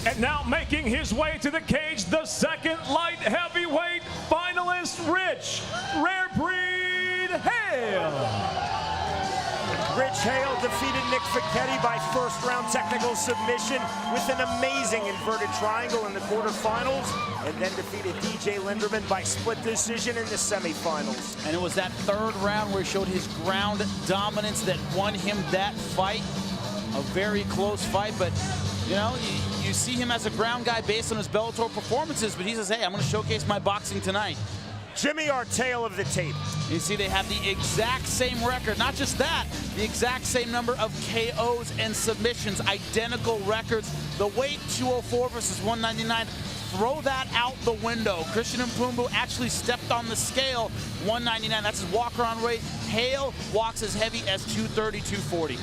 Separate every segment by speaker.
Speaker 1: And now making his way to the cage, the second light heavyweight finalist, Rich Rare Breed HALE.
Speaker 2: Rich HALE defeated Nick Fichetti by first-round technical submission with an amazing inverted triangle in the quarterfinals, and then defeated DJ Linderman by split decision in the semifinals.
Speaker 3: And it was that third round where he showed his ground dominance that won him that fight. A very close fight, but you know, you see him as a ground guy based on his Bellator performances, but he says, hey, I'm going to showcase my boxing tonight.
Speaker 2: Jimmy, our tale of the tape.
Speaker 3: You see they have the exact same record. Not just that, the exact same number of KOs and submissions, identical records. The weight, 204 versus 199, throw that out the window. Christian PUMBU actually stepped on the scale, 199. That's his walk-around weight. HALE walks as heavy as 230, 240.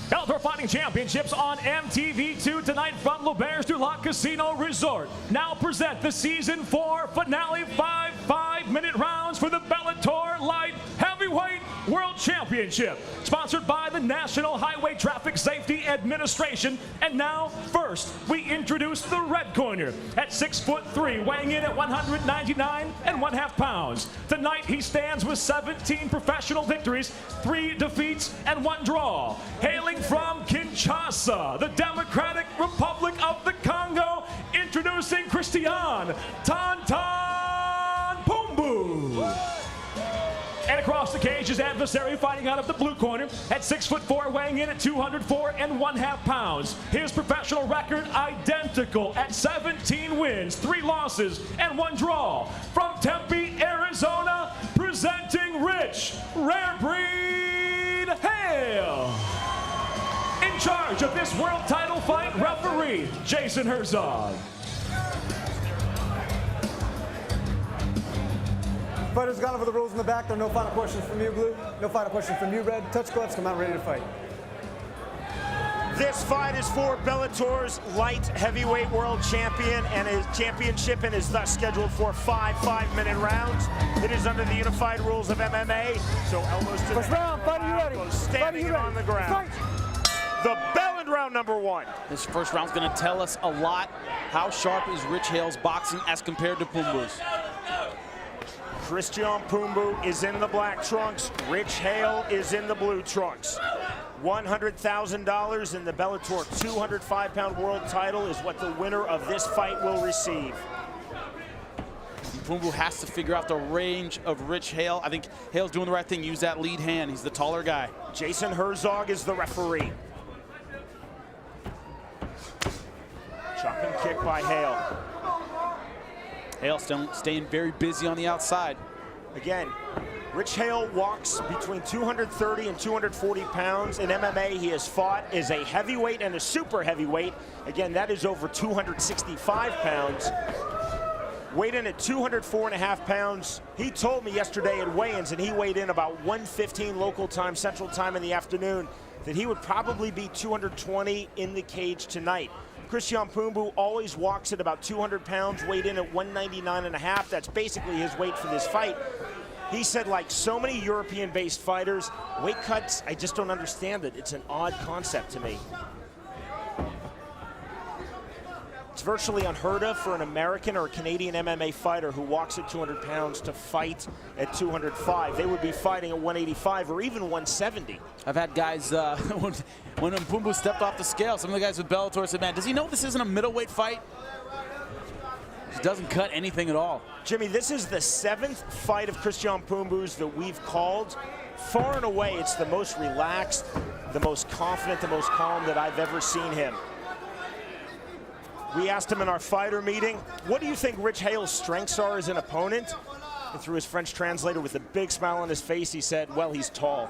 Speaker 1: Bellator Fighting Championships on MTV2 tonight from L'Auberge du Lac Casino Resort. Now present the Season 4 finale, 5 5-minute rounds for the Bellator Light Heavyweight World Championship. Sponsored by the National Highway Traffic Safety Administration. And now, first, we introduce the red corner at 6'3", weighing in at 199.5 pounds. Tonight, he stands with 17 professional victories, 3 defeats, and 1 draw. Hailing from Kinshasa, the Democratic Republic of the Congo, introducing Christian PUMBU. And across the cage, his adversary fighting out of the blue corner at 6'4", weighing in at 204.5 pounds. His professional record identical at 17 wins, 3 losses, and 1 draw. From Tempe, Arizona, presenting Rich Rare Breed HALE. In charge of this world title fight, referee Jason Herzog.
Speaker 4: Fighters gone over the rules in the back. There are no final questions from you, Blue. No final questions from you, Red. Touch gloves, come out ready to fight.
Speaker 2: This fight is for Bellator's light heavyweight world champion and his championship, and is thus scheduled for 5 5-minute rounds. It is under the unified rules of MMA, so elbows to
Speaker 4: First
Speaker 2: the
Speaker 4: round, fighter, you ready?
Speaker 2: Standing and on the ground. The bell in round number 1.
Speaker 3: This first round's going to tell us a lot. How sharp is Rich HALE's boxing as compared to PUMBU's?
Speaker 2: Christian PUMBU is in the black trunks. Rich HALE is in the blue trunks. $100,000 in the Bellator 205-pound world title is what the winner of this fight will receive.
Speaker 3: PUMBU has to figure out the range of Rich HALE. I think HALE's doing the right thing. Use that lead hand. He's the taller guy.
Speaker 2: Jason Herzog is the referee. Chop and kick by HALE.
Speaker 3: HALE still staying very busy on the outside.
Speaker 2: Again, Rich HALE walks between 230 and 240 pounds. In MMA, he has fought as a heavyweight and a super heavyweight. Again, that is over 265 pounds. Weighed in at 204.5 pounds. He told me yesterday at weigh-ins, and he weighed in about 1:15 local time, Central Time in the afternoon, that he would probably be 220 in the cage tonight. Christian PUMBU always walks at about 200 pounds, weighed in at 199.5. That's basically his weight for this fight. He said, like so many European-based fighters, weight cuts, I just don't understand it. It's an odd concept to me. It's virtually unheard of for an American or a Canadian MMA fighter who walks at 200 pounds to fight at 205. They would be fighting at 185 or even 170.
Speaker 3: I've had guys, when PUMBU stepped off the scale, some of the guys with Bellator said, man, does he know this isn't a middleweight fight? He doesn't cut anything at all.
Speaker 2: Jimmy, this is the 7th fight of Christian PUMBU's that we've called. Far and away, it's the most relaxed, the most confident, the most calm that I've ever seen him. We asked him in our fighter meeting, what do you think Rich HALE's strengths are as an opponent? And through his French translator with a big smile on his face, he said, well, he's tall.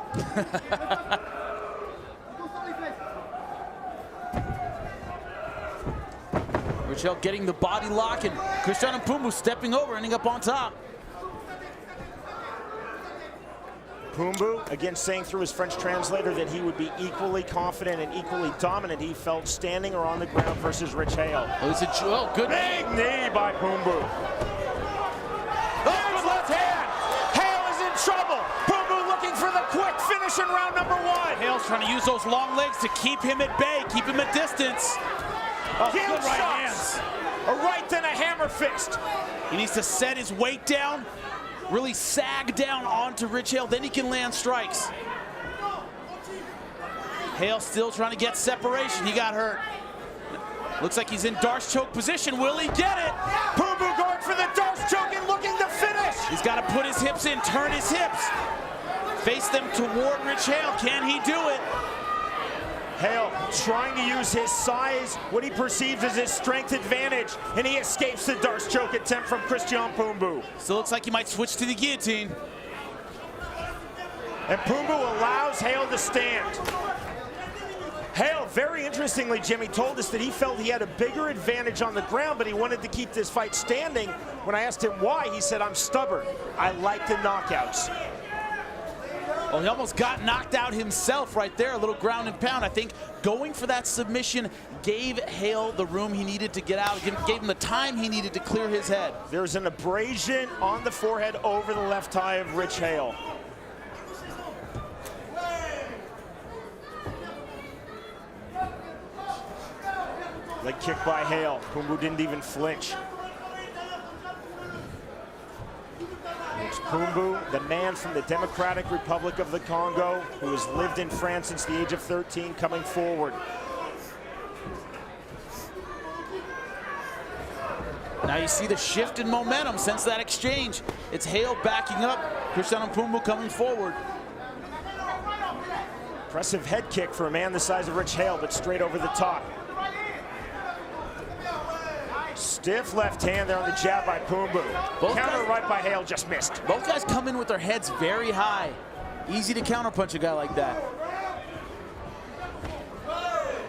Speaker 3: Rich HALE getting the body lock, and Christian PUMBU stepping over, ending up on top.
Speaker 2: PUMBU, again, saying through his French translator that he would be equally confident and equally dominant, he felt, standing or on the ground versus Rich HALE.
Speaker 3: Oh, it's a good
Speaker 2: big knee by PUMBU. There's left hand. HALE is in trouble. PUMBU looking for the quick finish in round number 1.
Speaker 3: HALE's trying to use those long legs to keep him at bay, keep him at distance.
Speaker 2: Huge
Speaker 3: good right
Speaker 2: shots.
Speaker 3: hands.
Speaker 2: A right, then a hammer fist.
Speaker 3: He needs to set his weight down, really sag down onto Rich HALE, then he can land strikes. HALE still trying to get separation. He got hurt. Looks like he's in Darce choke position. Will he get it?
Speaker 2: PUMBU going for the Darce choke and looking to finish.
Speaker 3: He's got to put his hips in, turn his hips. Face them toward Rich HALE. Can he do it?
Speaker 2: HALE trying to use his size, what he perceives as his strength advantage, and he escapes the Darce choke attempt from Christian PUMBU.
Speaker 3: Still looks like he might switch to the guillotine.
Speaker 2: And PUMBU allows HALE to stand. HALE, very interestingly, Jimmy, told us that he felt he had a bigger advantage on the ground, but he wanted to keep this fight standing. When I asked him why, he said, "I'm stubborn. I like the knockouts."
Speaker 3: Well, he almost got knocked out himself right there, a little ground and pound. I think going for that submission gave HALE the room he needed to get out, gave him the time he needed to clear his head.
Speaker 2: There's an abrasion on the forehead over the left eye of Rich HALE. Leg kick by HALE. PUMBU didn't even flinch. It's PUMBU, the man from the Democratic Republic of the Congo, who has lived in France since the age of 13, coming forward.
Speaker 3: Now you see the shift in momentum since that exchange. It's HALE backing up, Christian PUMBU coming forward.
Speaker 2: Impressive head kick for a man the size of Rich HALE, but straight over the top. Stiff left hand there on the jab by PUMBU. Counter right by HALE, just missed.
Speaker 3: Both guys come in with their heads very high. Easy to counterpunch a guy like that.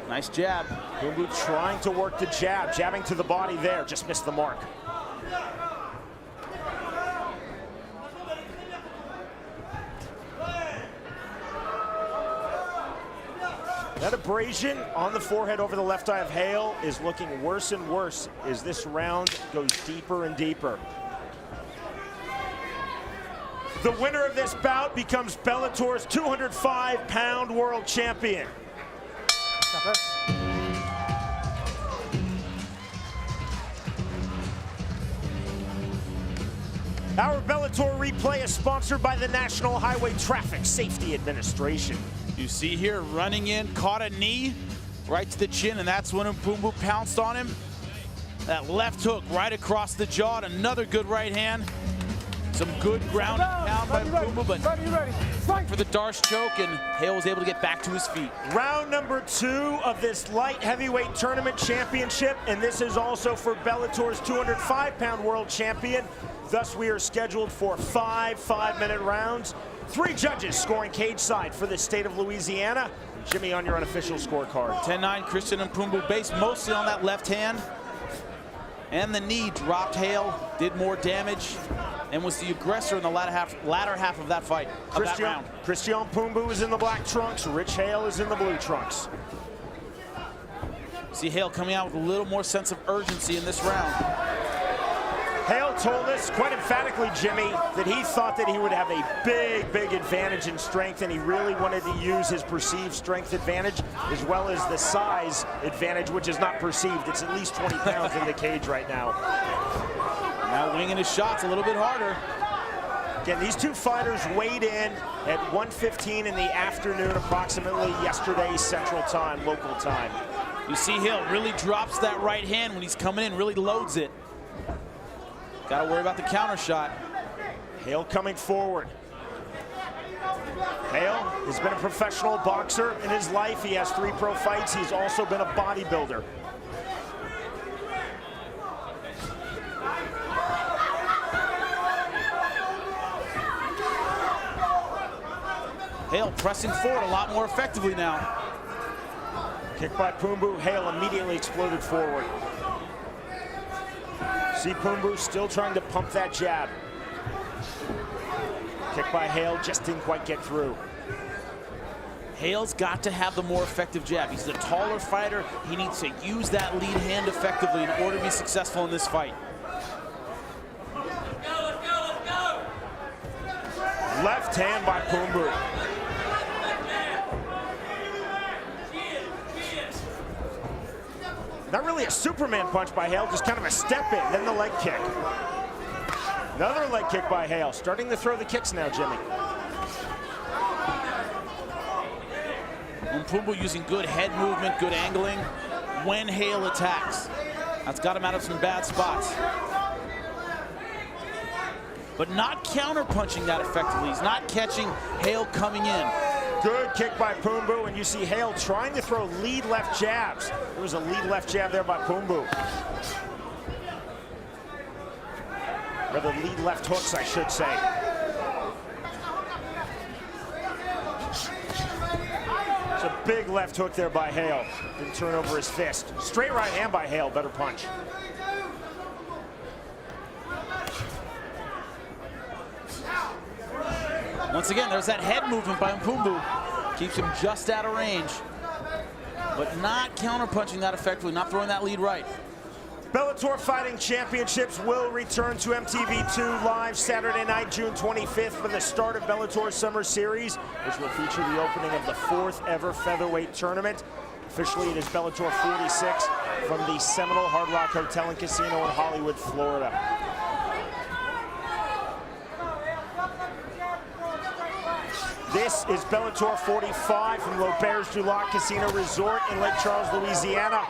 Speaker 3: Nice jab.
Speaker 2: PUMBU trying to work the jab, jabbing to the body there, just missed the mark. That abrasion on the forehead over the left eye of HALE is looking worse and worse as this round goes deeper and deeper. The winner of this bout becomes Bellator's 205-pound world champion. Our Bellator replay is sponsored by the National Highway Traffic Safety Administration.
Speaker 3: You see here, running in, caught a knee right to the chin, and that's when PUMBU pounced on him. That left hook right across the jaw, and another good right hand. Some good ground and pound by PUMBU, but for the Darce choke, and HALE was able to get back to his feet.
Speaker 2: Round number 2 of this light heavyweight tournament championship, and this is also for Bellator's 205-pound world champion. Thus, we are scheduled for 5 5-minute rounds. 3 judges scoring cage side for the state of Louisiana. Jimmy, on your unofficial scorecard.
Speaker 3: 10-9 Christian PUMBU, based mostly on that left hand. And the knee dropped HALE, did more damage, and was the aggressor in the latter half of that fight, of that round.
Speaker 2: Christian PUMBU is in the black trunks. Rich HALE is in the blue trunks.
Speaker 3: See HALE coming out with a little more sense of urgency in this round.
Speaker 2: HALE told us quite emphatically, Jimmy, that he thought that he would have a big advantage in strength, and he really wanted to use his perceived strength advantage as well as the size advantage, which is not perceived. It's at least 20 pounds in the cage right now.
Speaker 3: Now winging his shots a little bit harder.
Speaker 2: Again, these two fighters weighed in at 1:15 in the afternoon, approximately yesterday Central Time, local time.
Speaker 3: You see HALE really drops that right hand when he's coming in, really loads it. Got to worry about the counter shot.
Speaker 2: HALE coming forward. HALE has been a professional boxer in his life. He has 3 pro fights. He's also been a bodybuilder.
Speaker 3: HALE pressing forward a lot more effectively now.
Speaker 2: Kick by PUMBU. HALE immediately exploded forward. See PUMBU still trying to pump that jab. Kick by HALE, just didn't quite get through.
Speaker 3: HALE's got to have the more effective jab. He's a taller fighter. He needs to use that lead hand effectively in order to be successful in this fight.
Speaker 2: Left hand by PUMBU. Not really a Superman punch by HALE, just kind of a step in, then the leg kick. Another leg kick by HALE, starting to throw the kicks now, Jimmy.
Speaker 3: PUMBU using good head movement, good angling when HALE attacks. That's got him out of some bad spots. But not counter-punching that effectively. He's not catching HALE coming in.
Speaker 2: Good kick by PUMBU, and you see HALE trying to throw lead left jabs. There was a lead left jab there by PUMBU. Rather lead left hooks, I should say. It's a big left hook there by HALE. Didn't turn over his fist. Straight right hand by HALE, better punch.
Speaker 3: Once again, there's that head movement by PUMBU. Keeps him just out of range, but not counter-punching that effectively, not throwing that lead right.
Speaker 2: Bellator Fighting Championships will return to MTV2 live Saturday night, June 25th for the start of Bellator's Summer Series, which will feature the opening of the 4th ever featherweight tournament. Officially, it is Bellator 46 from the Seminole Hard Rock Hotel and Casino in Hollywood, Florida. This is Bellator 45 from L'Auberge du Lac Casino Resort in Lake Charles, Louisiana.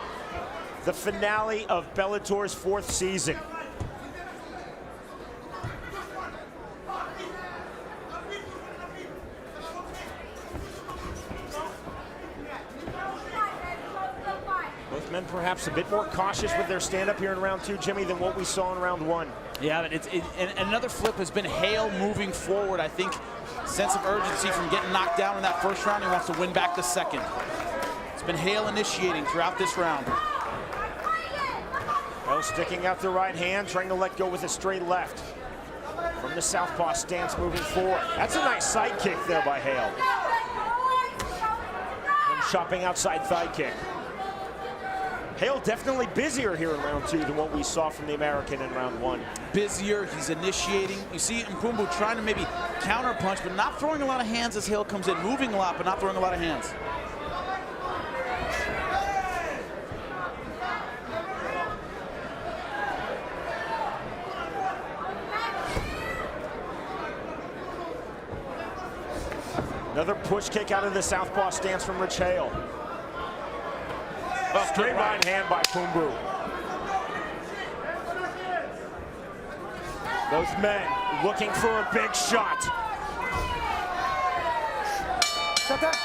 Speaker 2: The finale of Bellator's 4th season. Both men perhaps a bit more cautious with their stand-up here in round 2, Jimmy, than what we saw in round 1.
Speaker 3: Yeah, but and another flip has been HALE moving forward. I think sense of urgency from getting knocked down in that first round. He wants to win back the second. It's been HALE initiating throughout this round.
Speaker 2: HALE sticking out the right hand, trying to let go with a straight left. From the southpaw stance moving forward. That's a nice side kick there by HALE. And chopping outside thigh kick. HALE definitely busier here in round 2 than what we saw from the American in round 1.
Speaker 3: Busier, he's initiating. You see PUMBU trying to maybe counter punch, but not throwing a lot of hands as HALE comes in. Moving a lot, but not throwing a lot of hands.
Speaker 2: Another push kick out of the southpaw stance from HALE. Straight right hand by PUMBU. Both men looking for a big shot.
Speaker 4: Shut that.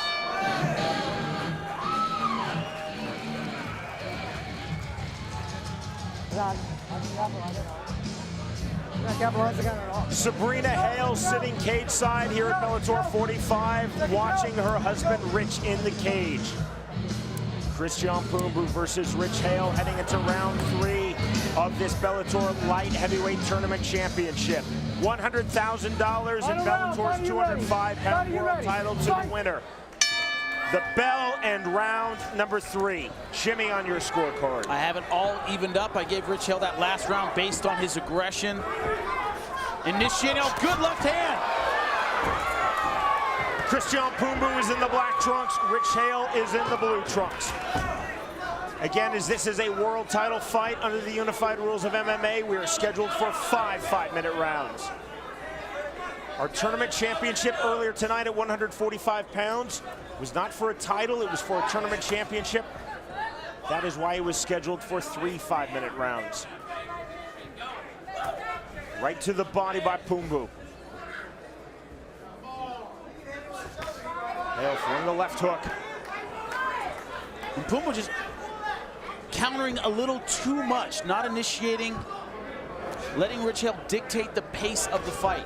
Speaker 2: Sabrina HALE sitting cage side here at Bellator 45, watching her husband Rich in the cage. Christian PUMBU versus Rich HALE heading into round 3 of this Bellator Light Heavyweight Tournament Championship. $100,000 in Bellator's 205-pound world title to the winner. The bell and round number 3. Jimmy, on your scorecard.
Speaker 3: I have it all evened up. I gave Rich HALE that last round based on his aggression. Initiating, oh, good left hand.
Speaker 2: Christian PUMBU is in the black trunks. Rich HALE is in the blue trunks. Again, as this is a world title fight under the unified rules of MMA, we are scheduled for 5 5-minute rounds. Our tournament championship earlier tonight at 145 pounds was not for a title, it was for a tournament championship. That is why it was scheduled for 3 5-minute rounds. Right to the body by PUMBU. HALE throwing the left hook.
Speaker 3: And PUMBU just countering a little too much, not initiating, letting Rich HALE dictate the pace of the fight.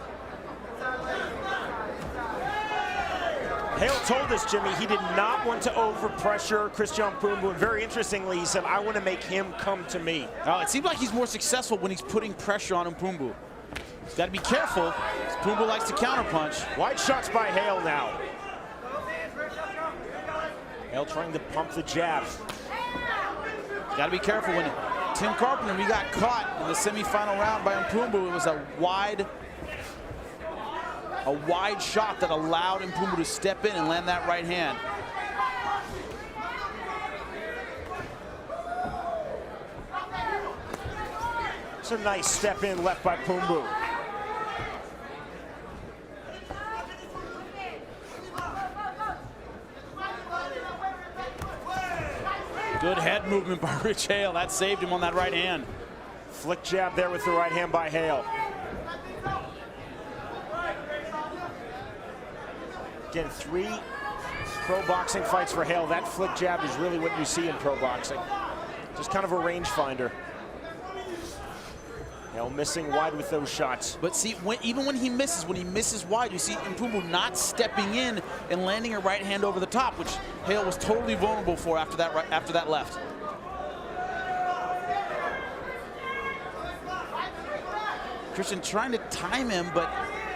Speaker 2: HALE told us, Jimmy, he did not want to overpressure Christian PUMBU, and very interestingly, he said, I want to make him come to me.
Speaker 3: It seems like he's more successful when he's putting pressure on PUMBU. He's got to be careful, because PUMBU likes to counterpunch.
Speaker 2: Wide shots by HALE now. HALE trying to pump the jab.
Speaker 3: Got to be careful when Tim Carpenter, we got caught in the semifinal round by PUMBU. It was a wide shot that allowed PUMBU to step in and land that right hand.
Speaker 2: That's a nice step in left by PUMBU.
Speaker 3: Good head movement by Rich HALE. That saved him on that right hand.
Speaker 2: Flick jab there with the right hand by HALE. Again, 3 pro boxing fights for HALE. That flick jab is really what you see in pro boxing. Just kind of a rangefinder. HALE missing wide with those shots.
Speaker 3: But see, even when he misses wide, you see PUMBU not stepping in and landing a right hand over the top, which HALE was totally vulnerable for after that left. Christian trying to time him, but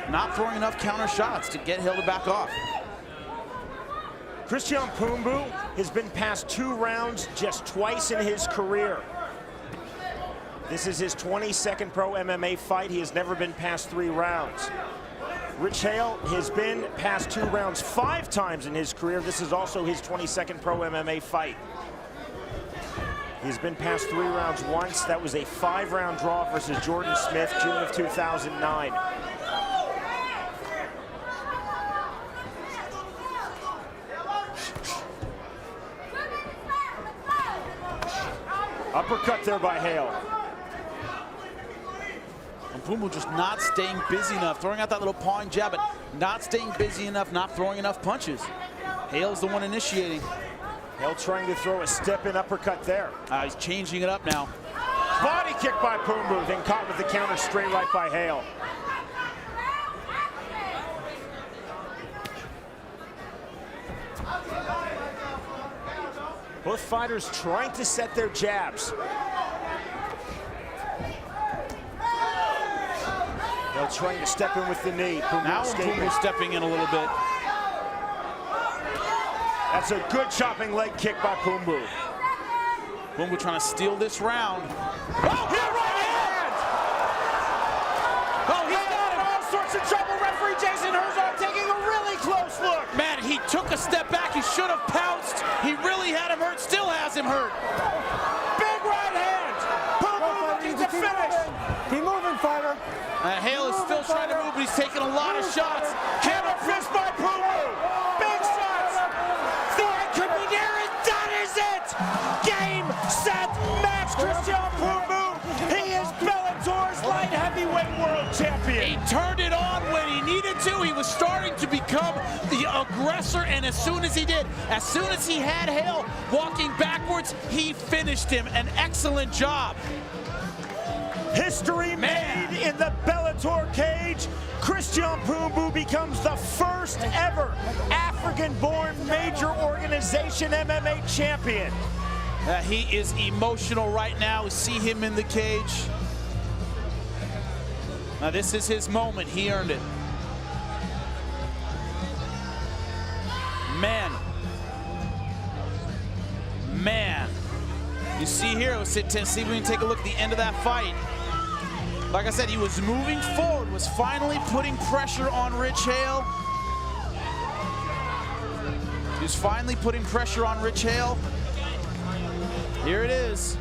Speaker 3: not throwing enough counter shots to get HALE to back off.
Speaker 2: Christian PUMBU has been past 2 rounds just twice in his career. This is his 22nd pro MMA fight. He has never been past 3 rounds. Rich HALE has been past 2 rounds 5 times in his career. This is also his 22nd pro MMA fight. He's been past 3 rounds once. That was a 5-round draw versus Jordan Smith, June of 2009. Uppercut there by HALE.
Speaker 3: And PUMBU just not staying busy enough, throwing out that little pawing jab, but not staying busy enough, not throwing enough punches. HALE's the one initiating.
Speaker 2: HALE trying to throw a step-in uppercut there.
Speaker 3: He's changing it up now.
Speaker 2: Body kick by PUMBU, then caught with the counter straight right by HALE. Both fighters trying to set their jabs. HALE trying to step in with the knee.
Speaker 3: Now PUMBU stepping in a little bit.
Speaker 2: That's a good chopping leg kick by PUMBU.
Speaker 3: PUMBU trying to steal this round.
Speaker 2: Oh, hit right hand! Oh, he's got him. All sorts of trouble. Referee Jason Herzog taking a really close look.
Speaker 3: Man, he took a step back. He should have pounced. He really had him hurt. Still has him hurt.
Speaker 2: Big right hand. PUMBU looking to finish.
Speaker 4: Keep moving, fighter.
Speaker 3: HALE is still trying to move, but he's taking a lot of shots.
Speaker 2: Hammer fist by PUMBU. Big shots. The end could be near it. That is it. Game, set, match. Christian PUMBU. He is Bellator's light heavyweight world champion.
Speaker 3: He turned it on when he needed to. He was starting to become the aggressor, and as soon as he did, as soon as he had HALE walking backwards, he finished him. An excellent job.
Speaker 2: History made in the Bellator cage. Christian PUMBU becomes the first ever African-born major organization MMA champion.
Speaker 3: He is emotional right now. We see him in the cage. Now this is his moment. He earned it. Man. Man. You see here, see if we can take a look at the end of that fight. Like I said, he was moving forward, was finally putting pressure on Rich HALE. He was finally putting pressure on Rich HALE. Here it is.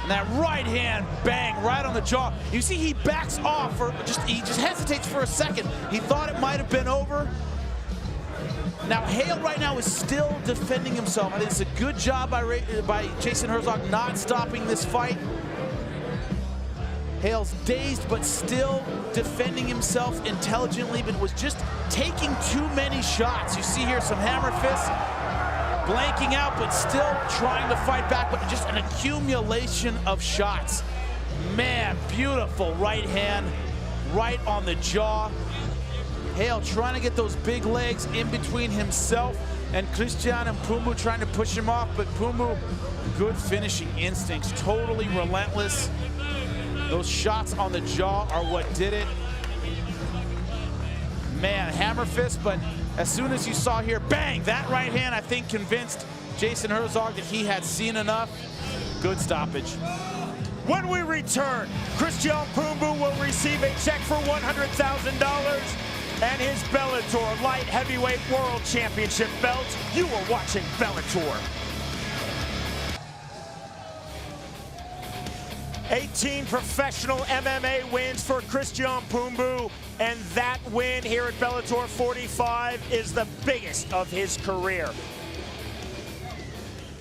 Speaker 3: And that right hand, bang, right on the jaw. You see he backs off, he just hesitates for a second. He thought it might have been over. Now HALE right now is still defending himself. I think it's a good job by Jason Herzog not stopping this fight. HALE's dazed, but still defending himself intelligently, but was just taking too many shots. You see here some hammer fists, blanking out, but still trying to fight back, but just an accumulation of shots. Man, beautiful right hand, right on the jaw. HALE trying to get those big legs in between himself and Christian, and PUMBU trying to push him off, but PUMBU, good finishing instincts, totally relentless. Those shots on the jaw are what did it. Man, hammer fist, but as soon as you saw here, bang, that right hand I think convinced Jason Herzog that he had seen enough. Good stoppage.
Speaker 2: When we return, Christian PUMBU will receive a check for $100,000 and his Bellator Light Heavyweight World Championship belt. You are watching Bellator. 18 professional MMA wins for Christian PUMBU, and that win here at Bellator 45 is the biggest of his career.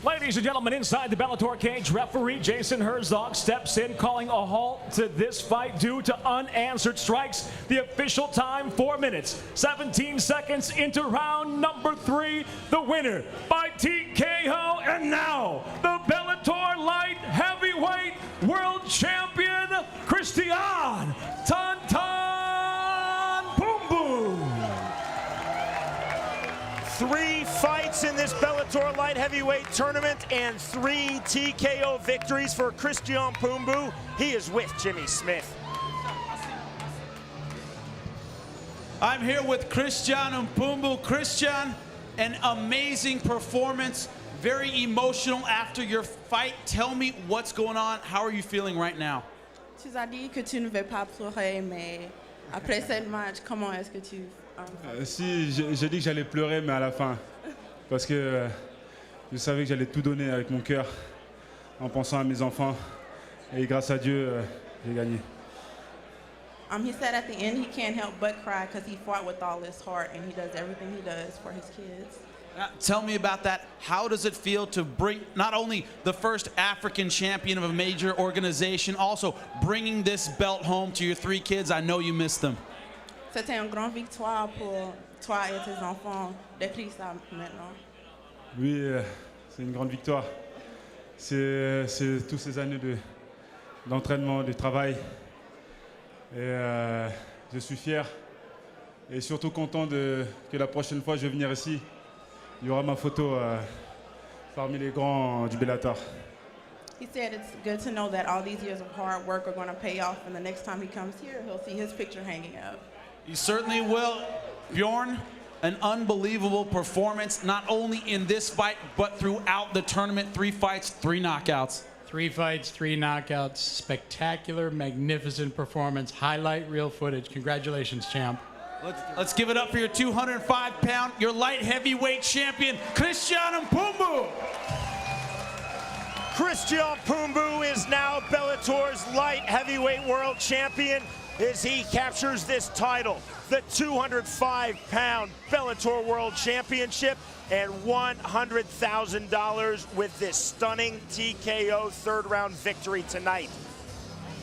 Speaker 1: Ladies and gentlemen, inside the Bellator cage, referee Jason Herzog steps in, calling a halt to this fight due to unanswered strikes. The official time, 4 minutes, 17 seconds into round number 3. The winner by TKO, and now the Bellator light heavyweight world champion, Christian PUMBU.
Speaker 2: 3 fights in this Bellator light heavyweight tournament and 3 TKO victories for Christian PUMBU. He is with Jimmy Smith.
Speaker 3: I'm here with Christian PUMBU. Christian, an amazing performance, very emotional after your fight. Tell me what's going on. How are you feeling right now?
Speaker 5: Tu as dit que tu ne veux pas pleurer, mais après ce match, comment est-ce que tu...
Speaker 6: Si, j'ai dit que j'allais pleurer, mais à la fin, parce que je savais que j'allais tout donner avec mon cœur, en pensant à mes enfants, et grâce à Dieu, j'ai gagné.
Speaker 5: He said at the end he can't help but cry because he fought with all his heart and he does everything he does for his kids.
Speaker 3: Tell me about that. How does it feel to bring not only the first African champion of a major organization, also bringing this belt home to your 3 kids? I know you missed them.
Speaker 5: C'était une grande victoire pour toi et tes enfants d'écrire ça maintenant.
Speaker 6: Oui, c'est une grande victoire. C'est toutes ces années d'entraînement, de travail. Et je suis fier et surtout content que la prochaine fois je vais venir ici, il y aura ma photo parmi les grands du Bellator.
Speaker 5: He said it's good to know that all these years of hard work are going to pay off, and the next time he comes here, he'll see his picture hanging up.
Speaker 3: You certainly will. Bjorn, an unbelievable performance, not only in this fight, but throughout the tournament. 3 fights, 3 knockouts.
Speaker 7: 3 fights, 3 knockouts, spectacular, magnificent performance, highlight reel footage. Congratulations, champ.
Speaker 3: Let's give it up for your 205-pound, your light heavyweight champion, Christian PUMBU.
Speaker 2: Christian PUMBU is now Bellator's light heavyweight world champion as he captures this title, the 205-pound Bellator World Championship, and $100,000 with this stunning TKO 3rd round victory tonight.